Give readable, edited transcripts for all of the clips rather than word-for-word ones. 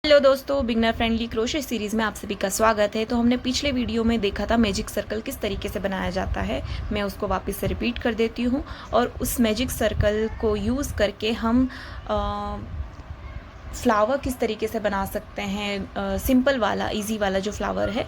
Hello दोस्तों, beginner friendly crochet series में आप सभी का स्वागत है। तो हमने पिछले वीडियो में देखा था मैजिक सर्कल किस तरीके से बनाया जाता है। मैं उसको वापस से रिपीट कर देती हूँ और उस मैजिक सर्कल को यूज़ करके हम फ्लावर किस तरीके से बना सकते हैं। सिंपल वाला इजी वाला जो फ्लावर है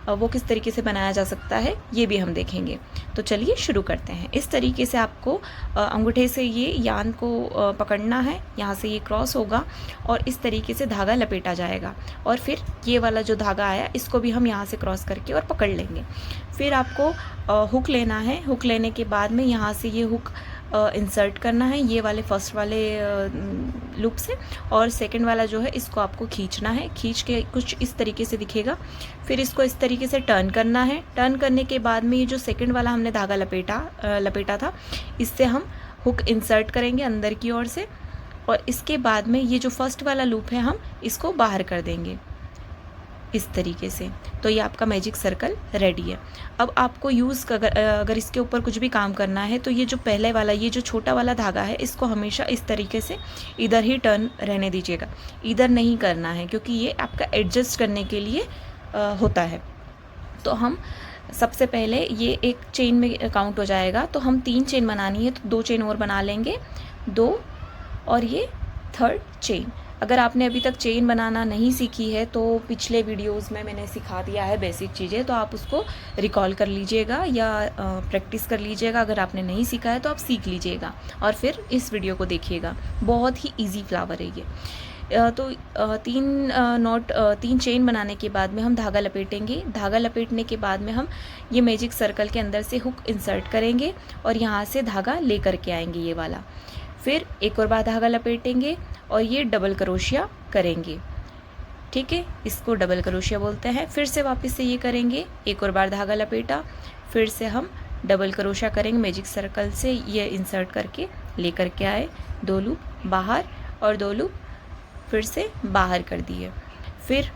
वो किस तरीके से बनाया जा सकता है ये भी हम देखेंगे। तो चलिए शुरू करते हैं। इस तरीके से आपको अंगूठे से ये यान को पकड़ना है, यहाँ से ये क्रॉस होगा और इस तरीके से धागा लपेटा जाएगा और फिर ये वाला जो धागा आया इसको भी हम यहाँ से क्रॉस करके और पकड़ लेंगे। फिर आपको हुक लेना है। हुक लेने के बाद में यहाँ से ये हुक इंसर्ट करना है ये वाले फर्स्ट वाले लूप से, और सेकंड वाला जो है इसको आपको खींचना है। खींच के कुछ इस तरीके से दिखेगा। फिर इसको इस तरीके से टर्न करना है। टर्न करने के बाद में ये जो सेकंड वाला हमने धागा लपेटा था इससे हम हुक इंसर्ट करेंगे अंदर की ओर से, और इसके बाद में ये जो फर्स्ट वाला लूप है हम इसको बाहर कर देंगे इस तरीके से। तो ये आपका मैजिक सर्कल रेडी है। अब आपको अगर इसके ऊपर कुछ भी काम करना है तो ये जो पहले वाला ये जो छोटा वाला धागा है इसको हमेशा इस तरीके से इधर ही टर्न रहने दीजिएगा, इधर नहीं करना है क्योंकि ये आपका एडजस्ट करने के लिए होता है। तो हम सबसे पहले ये एक चेन में काउंट हो जाएगा, तो हम 3 चेन बनानी है तो 2 चेन और बना लेंगे, 2 और ये थर्ड चेन। अगर आपने अभी तक चेन बनाना नहीं सीखी है तो पिछले वीडियोस में मैंने सिखा दिया है बेसिक चीज़ें, तो आप उसको रिकॉल कर लीजिएगा या प्रैक्टिस कर लीजिएगा। अगर आपने नहीं सीखा है तो आप सीख लीजिएगा और फिर इस वीडियो को देखिएगा। बहुत ही इजी फ्लावर है ये। तो 3 चेन बनाने के बाद में हम धागा लपेटेंगे। धागा लपेटने के बाद में हम ये मैजिक सर्कल के अंदर से हुक इंसर्ट करेंगे और यहाँ से धागा लेकर के आएंगे ये वाला। फिर एक और बार धागा लपेटेंगे और ये डबल क्रोशिया करेंगे। ठीक है, इसको डबल क्रोशिया बोलते हैं। फिर से वापस से ये करेंगे, एक और बार धागा लपेटा, फिर से हम डबल क्रोशिया करेंगे। मैजिक सर्कल से ये इंसर्ट करके लेकर के आए, 2 लूप बाहर और 2 लूप फिर से बाहर कर दिए। फिर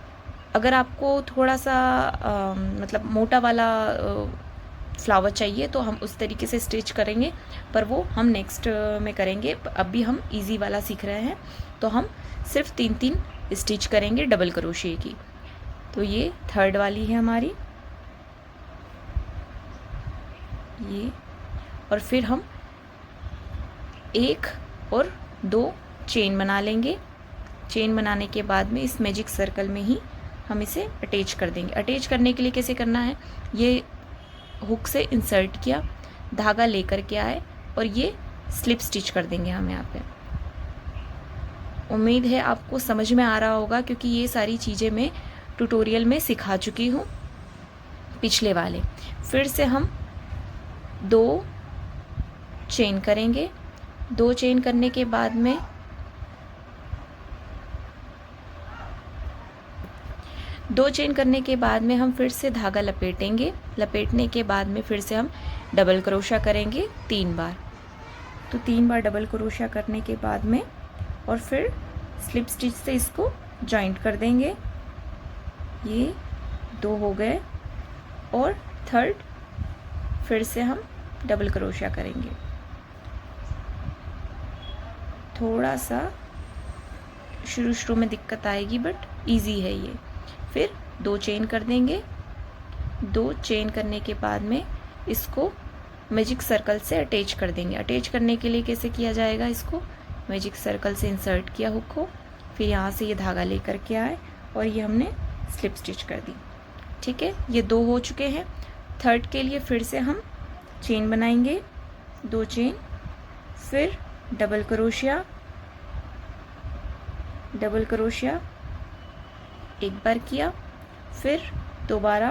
अगर आपको थोड़ा सा मतलब मोटा वाला फ्लावर चाहिए तो हम उस तरीके से स्टिच करेंगे, पर वो हम नेक्स्ट में करेंगे। अभी हम इजी वाला सीख रहे हैं तो हम सिर्फ 3 स्टिच करेंगे डबल क्रोशिया की। तो ये थर्ड वाली है हमारी, ये, और फिर हम 1 और 2 चेन बना लेंगे। चेन बनाने के बाद में इस मैजिक सर्कल में ही हम इसे अटैच कर देंगे। अटैच करने के लिए कैसे करना है, ये हुक से इंसर्ट किया, धागा लेकर के आए और ये स्लिप स्टिच कर देंगे हम यहाँ पे। उम्मीद है आपको समझ में आ रहा होगा क्योंकि ये सारी चीज़ें मैं ट्यूटोरियल में सिखा चुकी हूँ पिछले वाले। फिर से हम 2 चेन करेंगे। 2 चेन करने के बाद में हम फिर से धागा लपेटेंगे। लपेटने के बाद में फिर से हम डबल क्रोशिया करेंगे 3 बार। तो 3 बार डबल क्रोशिया करने के बाद में और फिर स्लिप स्टिच से इसको जॉइंट कर देंगे। ये 2 हो गए और थर्ड फिर से हम डबल क्रोशिया करेंगे। थोड़ा सा शुरू में दिक्कत आएगी बट इजी है ये। फिर 2 चेन कर देंगे। 2 चेन करने के बाद में इसको मैजिक सर्कल से अटैच कर देंगे। अटैच करने के लिए कैसे किया जाएगा, इसको मैजिक सर्कल से इंसर्ट किया हुक को, फिर यहाँ से ये धागा लेकर के आए और ये हमने स्लिप स्टिच कर दी। ठीक है, ये 2 हो चुके हैं। थर्ड के लिए फिर से हम चेन बनाएंगे, 2 चेन, फिर डबल क्रोशिया एक बार किया, फिर दोबारा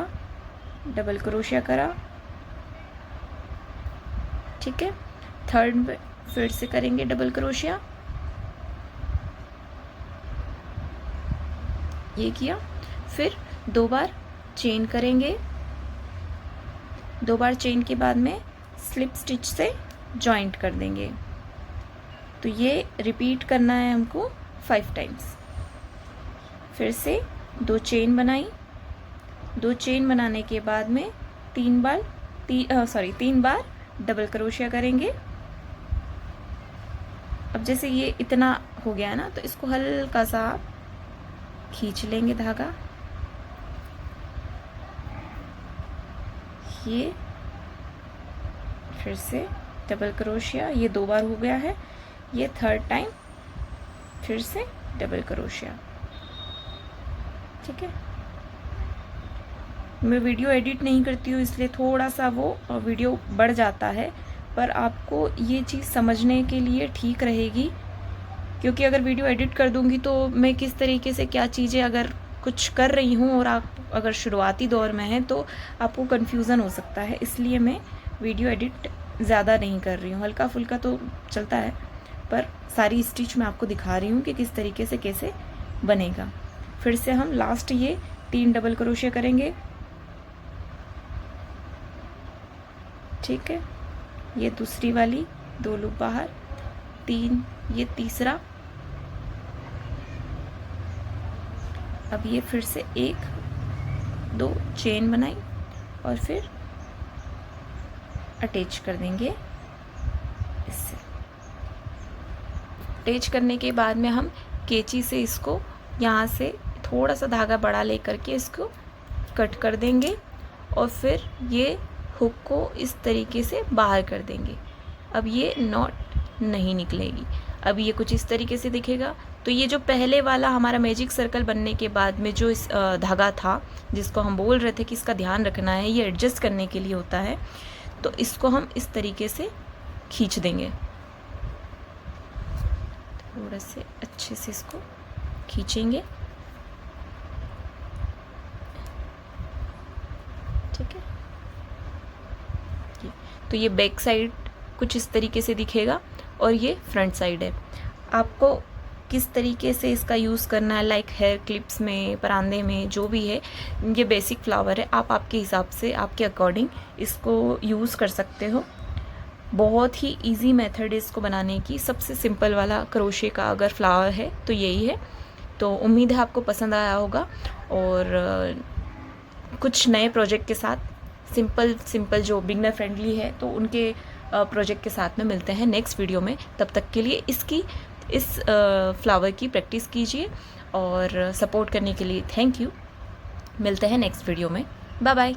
डबल क्रोशिया करा। ठीक है, थर्ड में फिर से करेंगे डबल क्रोशिया, ये किया, फिर 2 बार चेन करेंगे। 2 बार चेन के बाद में स्लिप स्टिच से जॉइंट कर देंगे। तो ये रिपीट करना है हमको 5 टाइम्स। फिर से 2 चेन बनाई। 2 चेन बनाने के बाद में 3 बार डबल क्रोशिया करेंगे। अब जैसे ये इतना हो गया ना तो इसको हल्का सा खींच लेंगे धागा, ये फिर से डबल क्रोशिया, ये 2 बार हो गया है, ये 3rd टाइम फिर से डबल क्रोशिया। ठीक है, मैं वीडियो एडिट नहीं करती हूँ इसलिए थोड़ा सा वो वीडियो बढ़ जाता है, पर आपको ये चीज़ समझने के लिए ठीक रहेगी, क्योंकि अगर वीडियो एडिट कर दूँगी तो मैं किस तरीके से क्या चीज़ें अगर कुछ कर रही हूँ और आप अगर शुरुआती दौर में हैं तो आपको कन्फ्यूज़न हो सकता है, इसलिए मैं वीडियो एडिट ज़्यादा नहीं कर रही हूँ। हल्का फुल्का तो चलता है, पर सारी स्टिच मैं आपको दिखा रही हूँ कि किस तरीके से कैसे बनेगा। फिर से हम लास्ट ये 3 डबल क्रोशिया करेंगे। ठीक है, ये दूसरी वाली 2 लूप बाहर, 3, ये तीसरा, अब ये फिर से 1 2 चेन बनाई और फिर अटैच कर देंगे इससे। अटैच करने के बाद में हम कैंची से इसको यहाँ से थोड़ा सा धागा बड़ा लेकर के इसको कट कर देंगे और फिर ये हुक को इस तरीके से बाहर कर देंगे। अब ये नॉट नहीं निकलेगी, अब ये कुछ इस तरीके से दिखेगा। तो ये जो पहले वाला हमारा मैजिक सर्कल बनने के बाद में जो इस धागा था जिसको हम बोल रहे थे कि इसका ध्यान रखना है, ये एडजस्ट करने के लिए होता है, तो इसको हम इस तरीके से खींच देंगे, थोड़ा से अच्छे से इसको खींचेंगे। ठीक है, तो ये बैक साइड कुछ इस तरीके से दिखेगा और ये फ्रंट साइड है। आपको किस तरीके से इसका यूज़ करना है, लाइक हेयर क्लिप्स में, परांदे में, जो भी है, ये बेसिक फ्लावर है, आप आपके हिसाब से आपके अकॉर्डिंग इसको यूज़ कर सकते हो। बहुत ही इजी मेथड है इसको बनाने की, सबसे सिंपल वाला क्रोशे का अगर फ्लावर है तो यही है। तो उम्मीद है आपको पसंद आया होगा और कुछ नए प्रोजेक्ट के साथ सिंपल जो बिगनर फ्रेंडली है तो उनके प्रोजेक्ट के साथ में मिलते हैं नेक्स्ट वीडियो में। तब तक के लिए इस फ्लावर की प्रैक्टिस कीजिए और सपोर्ट करने के लिए थैंक यू। मिलते हैं नेक्स्ट वीडियो में, बाय बाय।